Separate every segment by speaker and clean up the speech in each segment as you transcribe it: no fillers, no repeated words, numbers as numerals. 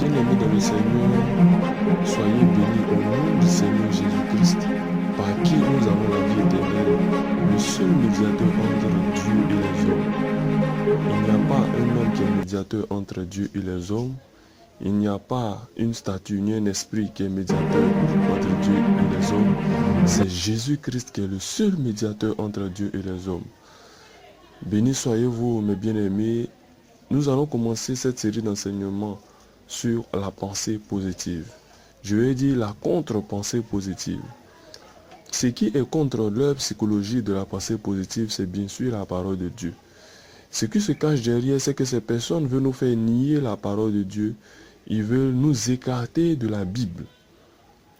Speaker 1: Bien-aimés dans le Seigneur, soyez bénis au nom du Seigneur Jésus-Christ, par qui nous avons la vie éternelle, le seul médiateur entre Dieu et les hommes. Il n'y a pas un homme qui est médiateur entre Dieu et les hommes. Il n'y a pas une statue ni un esprit qui est médiateur entre Dieu et les hommes. C'est Jésus-Christ qui est le seul médiateur entre Dieu et les hommes. Bénis soyez-vous, mes bien-aimés. Nous allons commencer cette série d'enseignements sur la pensée positive. Je vais dire la contre-pensée positive. Ce qui est contre leur psychologie de la pensée positive, c'est bien sûr la parole de Dieu. Ce qui se cache derrière, c'est que ces personnes veulent nous faire nier la parole de Dieu. Ils veulent nous écarter de la Bible.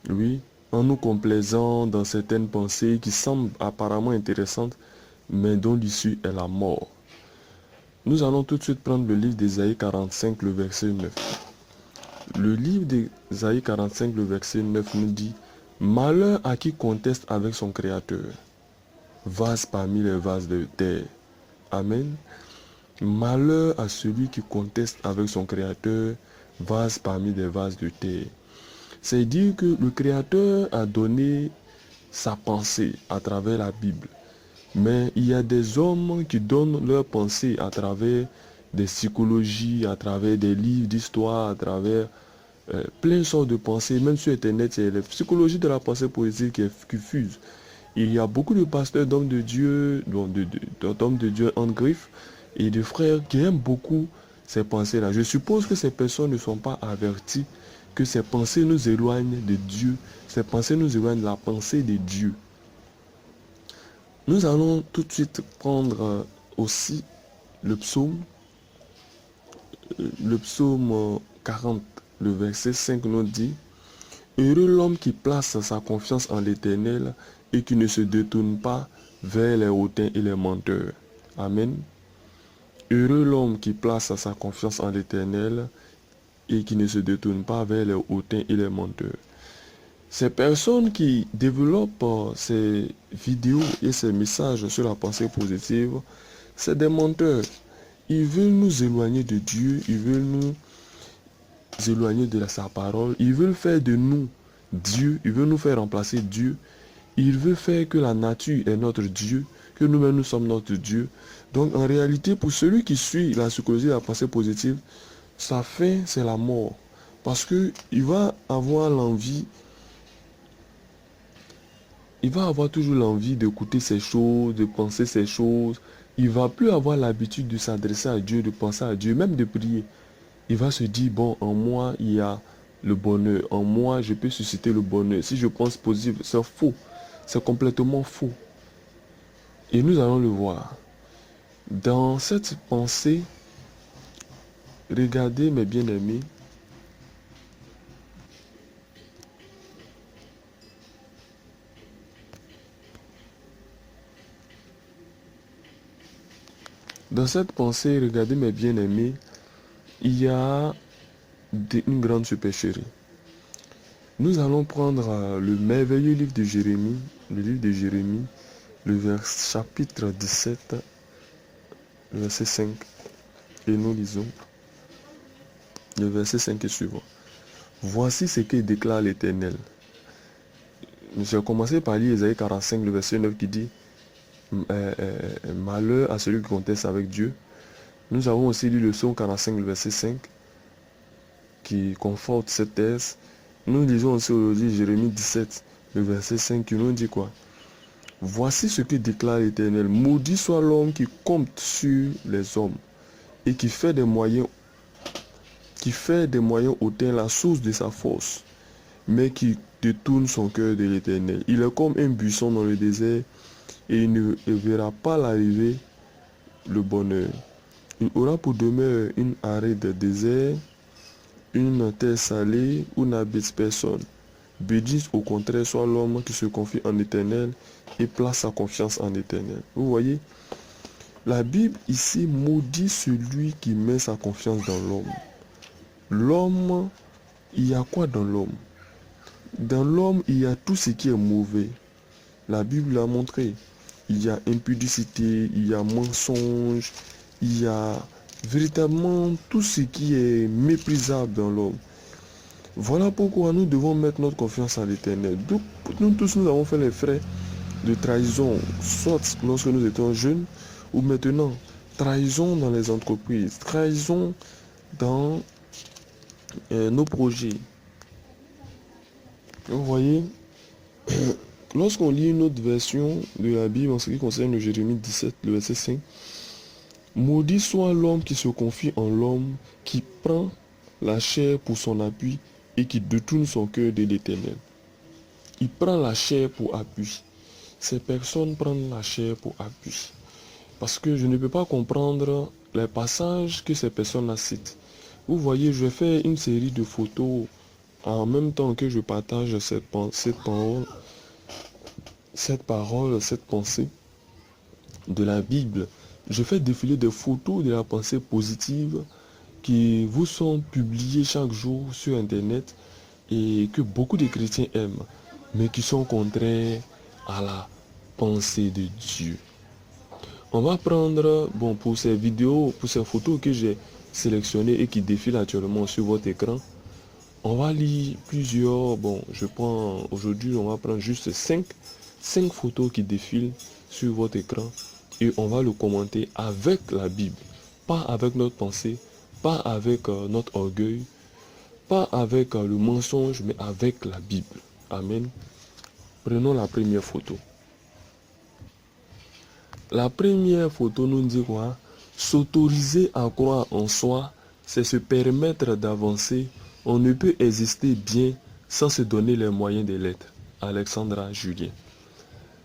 Speaker 1: Oui, en nous complaisant dans certaines pensées qui semblent apparemment intéressantes, mais dont l'issue est la mort. Nous allons tout de suite prendre le livre d'Ésaïe 45, le verset 9. Le livre d'Ésaïe 45, le verset 9 nous dit « Malheur à qui conteste avec son Créateur, vase parmi les vases de terre. » Amen. Malheur à celui qui conteste avec son Créateur, vase parmi des vases de terre. C'est dire que le Créateur a donné sa pensée à travers la Bible. Mais il y a des hommes qui donnent leur pensée à travers des psychologies, à travers des livres d'histoire, à travers plein de sortes de pensées. Même sur Internet, il y a la psychologie de la pensée positive qui fuse. Il y a beaucoup de pasteurs d'hommes de Dieu, d'hommes de Dieu en griffe, et de frères qui aiment beaucoup ces pensées-là. Je suppose que ces personnes ne sont pas averties que ces pensées nous éloignent de Dieu. Ces pensées nous éloignent de la pensée de Dieu. Nous allons tout de suite prendre aussi le psaume 40, le verset 5 nous dit « Heureux l'homme qui place sa confiance en l'Éternel et qui ne se détourne pas vers les hautains et les menteurs. » Amen. Heureux l'homme qui place sa confiance en l'Éternel et qui ne se détourne pas vers les hautains et les menteurs. Ces personnes qui développent ces vidéos et ces messages sur la pensée positive, c'est des menteurs. Ils veulent nous éloigner de Dieu, ils veulent nous éloigner de sa parole, ils veulent faire de nous Dieu, ils veulent nous faire remplacer Dieu, ils veulent faire que la nature est notre Dieu, que nous-mêmes nous sommes notre Dieu. Donc en réalité, pour celui qui suit la psychologie de la pensée positive, sa fin c'est la mort. Parce qu'il va avoir l'envie, il va avoir toujours l'envie d'écouter ces choses, de penser ces choses. Il ne va plus avoir l'habitude de s'adresser à Dieu, de penser à Dieu, même de prier. Il va se dire, bon, en moi, il y a le bonheur. En moi, je peux susciter le bonheur. Si je pense positif, c'est faux. C'est complètement faux. Et nous allons le voir. Dans cette pensée, regardez mes bien-aimés, dans cette pensée, regardez mes bien-aimés, il y a une grande supercherie. Nous allons prendre le merveilleux livre de Jérémie, le livre de Jérémie, le chapitre 17, verset 5. Et nous lisons le verset 5 et suivant. Voici ce que déclare l'Éternel. Je vais commencer par lire Ésaïe 45, le verset 9 qui dit malheur à celui qui conteste avec Dieu. Nous avons aussi lu le psaume 45, le verset 5 qui conforte cette thèse. Nous lisons aussi aujourd'hui Jérémie 17, le verset 5 qui nous dit quoi? Voici ce que déclare l'Éternel. Maudit soit l'homme qui compte sur les hommes et qui fait des moyens hautains la source de sa force, mais qui détourne son cœur de l'Éternel. Il est comme un buisson dans le désert et il ne verra pas l'arrivée le bonheur. Il aura pour demeure une aride désert, une terre salée où n'habite personne. Bédis au contraire soit l'homme qui se confie en l'Éternel et place sa confiance en l'Éternel. Vous voyez, la Bible ici maudit celui qui met sa confiance dans l'homme. L'homme, il y a quoi dans l'homme? Dans l'homme, il y a tout ce qui est mauvais. La Bible l'a montré. Il y a impudicité, il y a mensonge, il y a véritablement tout ce qui est méprisable dans l'homme. Voilà pourquoi nous devons mettre notre confiance en l'Éternel. Nous tous, nous avons fait les frais de trahison, soit lorsque nous étions jeunes ou maintenant. Trahison dans les entreprises, trahison dans nos projets. Vous voyez, lorsqu'on lit une autre version de la Bible en ce qui concerne le Jérémie 17, le verset 5, Maudit soit l'homme qui se confie en l'homme, qui prend la chair pour son appui et qui détourne son cœur de l'Éternel. Il prend la chair pour appui. Ces personnes prennent la chair pour appui. Parce que je ne peux pas comprendre les passages que ces personnes-là citent. Vous voyez, je fais une série de photos en même temps que je partage cette pensée de la Bible. Je fais défiler des photos de la pensée positive qui vous sont publiées chaque jour sur Internet et que beaucoup de chrétiens aiment, mais qui sont contraires à la pensée de Dieu. On va prendre, pour ces vidéos, pour ces photos que j'ai sélectionnées et qui défilent actuellement sur votre écran, on va lire plusieurs, je prends aujourd'hui, on va prendre juste 5 photos qui défilent sur votre écran et on va le commenter avec la Bible, pas avec notre pensée, pas avec notre orgueil, pas avec le mensonge, mais avec la Bible. Amen. Prenons la première photo. La première photo nous dit quoi? S'autoriser à croire en soi, c'est se permettre d'avancer. On ne peut exister bien sans se donner les moyens de l'être. Alexandra Julien.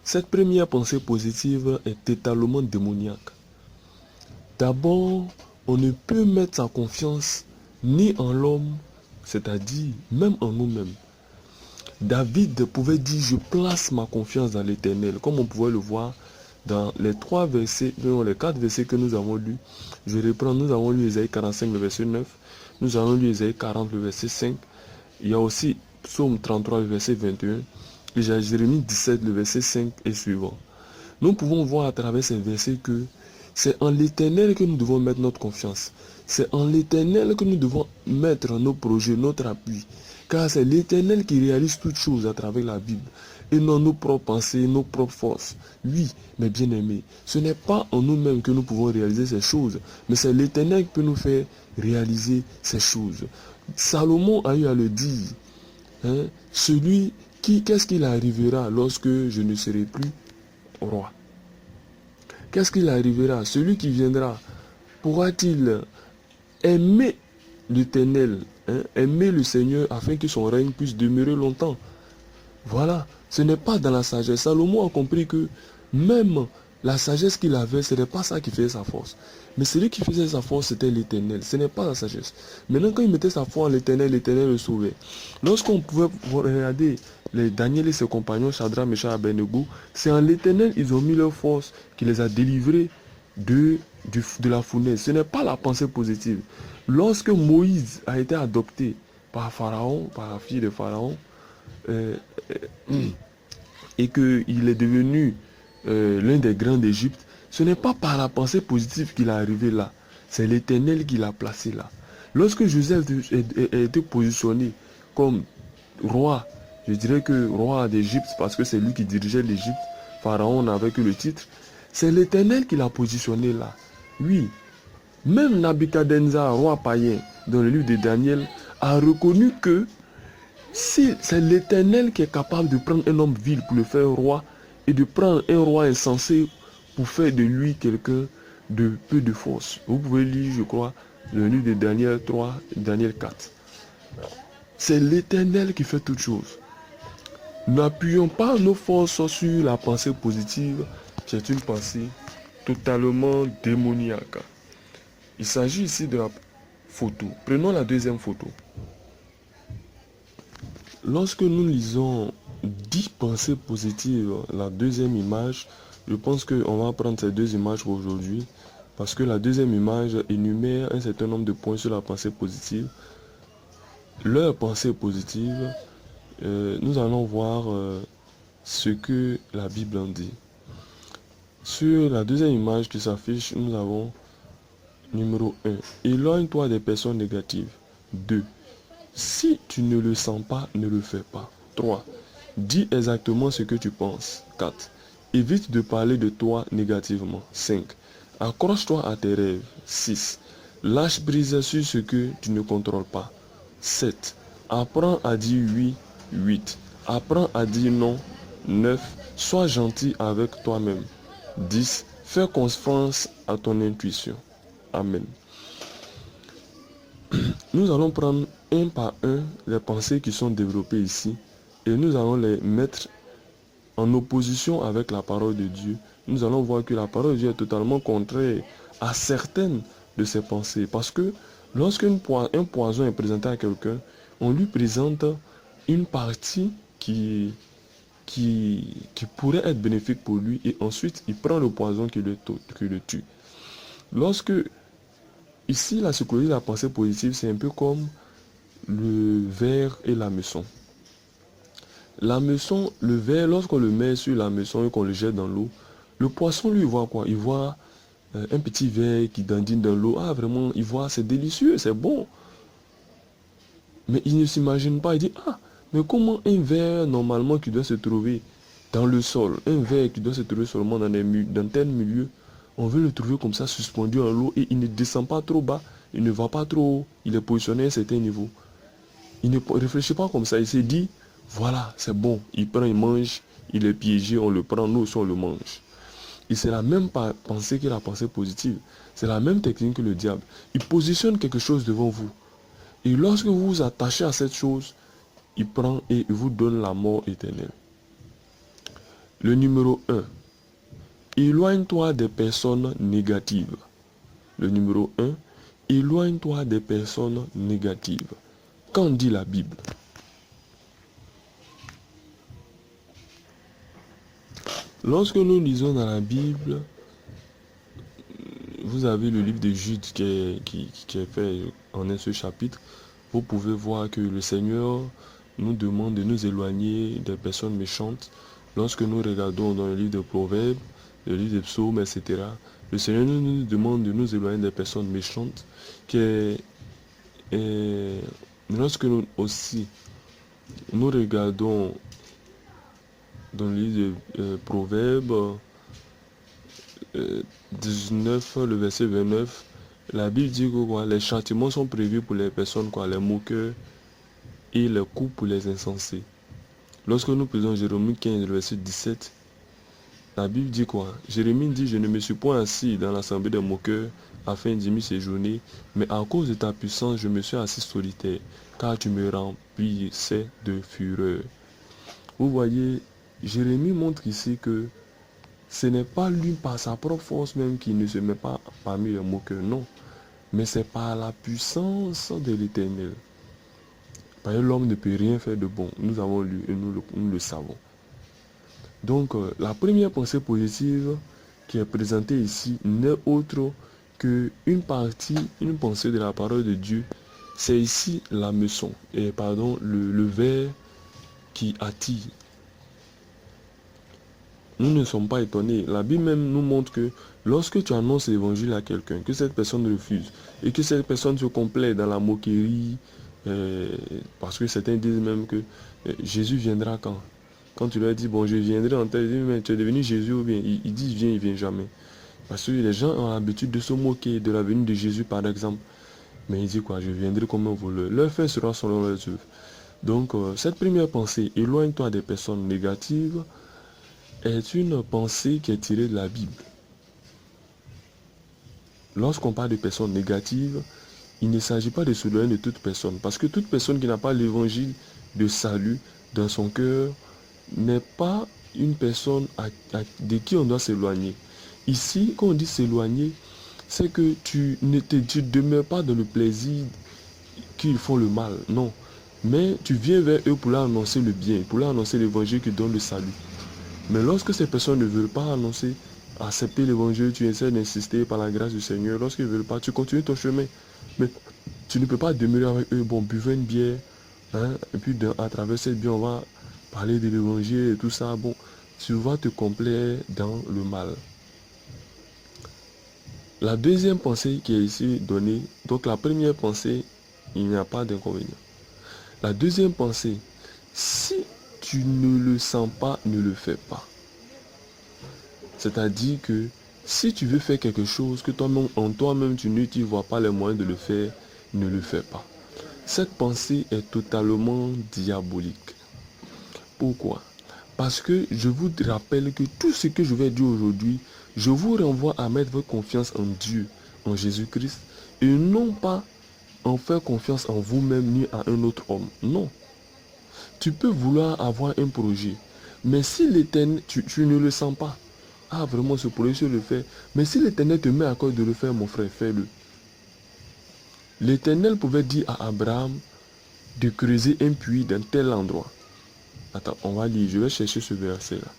Speaker 1: Cette première pensée positive est totalement démoniaque. D'abord, on ne peut mettre sa confiance ni en l'homme, c'est-à-dire même en nous-mêmes. David pouvait dire, je place ma confiance dans l'Éternel, comme on pouvait le voir dans les 4 versets que nous avons lus. Je reprends, nous avons lu Ésaïe 45, le verset 9, nous avons lu Ésaïe 40, le verset 5, il y a aussi Psaume 33, le verset 21, et Jérémie 17, le verset 5 et suivant. Nous pouvons voir à travers ces versets que c'est en l'Éternel que nous devons mettre notre confiance. C'est en l'Éternel que nous devons mettre nos projets, notre appui. Car c'est l'Éternel qui réalise toutes choses à travers la Bible. Et non nos propres pensées, nos propres forces. Oui, mes bien-aimés, ce n'est pas en nous-mêmes que nous pouvons réaliser ces choses. Mais c'est l'Éternel qui peut nous faire réaliser ces choses. Salomon a eu à le dire. Qu'est-ce qu'il arrivera lorsque je ne serai plus roi? Qu'est-ce qu'il arrivera? Celui qui viendra, pourra-t-il aimer l'Éternel, aimer le Seigneur afin que son règne puisse demeurer longtemps? Voilà, ce n'est pas dans la sagesse. Salomon a compris que même la sagesse qu'il avait, ce n'est pas ça qui faisait sa force. Mais celui qui faisait sa force, c'était l'Éternel. Ce n'est pas la sagesse. Maintenant, quand il mettait sa foi en l'Éternel, l'Éternel le sauvait. Lorsqu'on pouvait regarder les Daniel et ses compagnons, Shadrach, Meshach, Abednego, c'est en l'Éternel ils ont mis leur force qui les a délivrés de la fournaise. Ce n'est pas la pensée positive. Lorsque Moïse a été adopté par Pharaon, par la fille de Pharaon, et qu'il est devenu l'un des grands d'Égypte, ce n'est pas par la pensée positive qu'il est arrivé là. C'est l'Éternel qui l'a placé là. Lorsque Joseph a été positionné comme roi, je dirais que roi d'Égypte, parce que c'est lui qui dirigeait l'Égypte, Pharaon n'avait que le titre, c'est l'Éternel qui l'a positionné là. Oui, même Nabuchodonosor, roi païen, dans le livre de Daniel, a reconnu que si c'est l'Éternel qui est capable de prendre un homme vil pour le faire roi et de prendre un roi insensé pour faire de lui quelqu'un de peu de force. Vous pouvez lire, je crois, le livre de Daniel 3, Daniel 4. C'est l'Éternel qui fait toutes choses. N'appuyons pas nos forces sur la pensée positive. C'est une pensée totalement démoniaque. Il s'agit ici de la photo. Prenons la deuxième photo. Lorsque nous lisons 10 pensées positives, la deuxième image, je pense qu'on va prendre ces 2 images pour aujourd'hui, parce que la deuxième image énumère un certain nombre de points sur la pensée positive. Leur pensée positive, nous allons voir ce que la Bible en dit. Sur la deuxième image qui s'affiche, nous avons numéro 1. Éloigne-toi des personnes négatives. 2. Si tu ne le sens pas, ne le fais pas. 3. Dis exactement ce que tu penses. 4. Évite de parler de toi négativement. 5. Accroche-toi à tes rêves. 6. Lâche prise sur ce que tu ne contrôles pas. 7. Apprends à dire oui. 8. Apprends à dire non. 9. Sois gentil avec toi-même. 10. Fais confiance à ton intuition. Amen. Nous allons prendre un par un les pensées qui sont développées ici et nous allons les mettre en opposition avec la parole de Dieu. Nous allons voir que la parole de Dieu est totalement contraire à certaines de ces pensées. Parce que lorsqu'un poison est présenté à quelqu'un, on lui présente une partie qui pourrait être bénéfique pour lui et ensuite il prend le poison qui le tue. Lorsque, ici, la psychologie de la pensée positive, c'est un peu comme le verre et la meçon. La meçon, le verre, lorsqu'on le met sur la meçon et qu'on le jette dans l'eau, le poisson, lui, il voit quoi? Il voit un petit verre qui dandine dans l'eau. Ah, vraiment, il voit, c'est délicieux, c'est bon. Mais il ne s'imagine pas, il dit, ah, mais comment un verre, normalement, qui doit se trouver dans le sol, un verre qui doit se trouver seulement dans tel milieu, on veut le trouver comme ça, suspendu en l'eau, et il ne descend pas trop bas, il ne va pas trop haut, il est positionné à un certain niveau. Il ne réfléchit pas comme ça, il s'est dit, voilà, c'est bon, il prend, il mange, il est piégé, on le prend, nous aussi on le mange. Et c'est la même pensée que la pensée positive. C'est la même technique que le diable. Il positionne quelque chose devant vous. Et lorsque vous vous attachez à cette chose, il prend et il vous donne la mort éternelle. Le numéro 1. Éloigne-toi des personnes négatives. Le numéro 1. Éloigne-toi des personnes négatives. Qu'en dit la Bible? Lorsque nous lisons dans la Bible, vous avez le livre de Jude qui est fait en un seul chapitre. Vous pouvez voir que le Seigneur nous demande de nous éloigner des personnes méchantes. Lorsque nous regardons dans le livre de Proverbes, le livre de Psaumes, etc., le Seigneur nous demande de nous éloigner des personnes méchantes. Lorsque nous aussi, nous regardons dans le livre de Proverbes 19, le verset 29, la Bible dit que quoi, les châtiments sont prévus pour les personnes, quoi, les moqueurs, et les coups pour les insensés. Lorsque nous faisons Jérémie 15, le verset 17, la Bible dit quoi? Jérémie dit, je ne me suis point assis dans l'assemblée des moqueurs afin d'y séjourner, mais à cause de ta puissance, je me suis assis solitaire, car tu me remplissais de fureur. Vous voyez, Jérémie montre ici que ce n'est pas lui par sa propre force même qui ne se met pas parmi les moqueurs, non. Mais c'est par la puissance de l'Éternel. Parce que l'homme ne peut rien faire de bon. Nous avons lu et nous le savons. Donc, la première pensée positive qui est présentée ici n'est autre qu'une pensée de la parole de Dieu. C'est ici la meçon, le verre qui attire. Nous ne sommes pas étonnés. La Bible même nous montre que lorsque tu annonces l'évangile à quelqu'un, que cette personne refuse, et que cette personne se complaît dans la moquerie, parce que certains disent même que Jésus viendra quand? Quand tu leur dis, bon, je viendrai en tel, mais tu es devenu Jésus ou bien? Ils disent, viens, il ne vient jamais. Parce que les gens ont l'habitude de se moquer de la venue de Jésus, par exemple. Mais ils disent quoi? Je viendrai comme un voleur. Leur fin sera selon leurs œuvres. Donc, cette première pensée, éloigne-toi des personnes négatives, est une pensée qui est tirée de la Bible. Lorsqu'on parle de personnes négatives, il ne s'agit pas de s'éloigner de toute personne. Parce que toute personne qui n'a pas l'évangile de salut dans son cœur n'est pas une personne de qui on doit s'éloigner. Ici, quand on dit s'éloigner, c'est que tu ne demeures pas dans le plaisir qu'ils font le mal. Non. Mais tu viens vers eux pour leur annoncer le bien, pour leur annoncer l'évangile qui donne le salut. Mais lorsque ces personnes ne veulent pas annoncer, accepter l'évangile, tu essaies d'insister par la grâce du Seigneur. Lorsqu'ils ne veulent pas, tu continues ton chemin. Mais tu ne peux pas demeurer avec eux, bon, buvez une bière, hein, et puis à travers cette bière, on va parler de l'évangile et tout ça. Bon, tu vas te complaire dans le mal. La deuxième pensée qui est ici donnée, donc la première pensée, il n'y a pas d'inconvénient. La deuxième pensée, si tu ne le sens pas, ne le fais pas. C'est-à-dire que si tu veux faire quelque chose que toi-même, en toi-même, tu ne t'y vois pas les moyens de le faire, ne le fais pas. Cette pensée est totalement diabolique. Pourquoi? Parce que je vous rappelle que tout ce que je vais dire aujourd'hui, je vous renvoie à mettre votre confiance en Dieu, en Jésus-Christ, et non pas en faire confiance en vous-même ni à un autre homme. Non. Tu peux vouloir avoir un projet, mais si l'Éternel, tu ne le sens pas. Ah, vraiment, ce projet, je le fais. Mais si l'Éternel te met à cœur de le faire, mon frère, fais-le. L'Éternel pouvait dire à Abraham de creuser un puits dans tel endroit. Attends, on va lire, je vais chercher ce verset-là.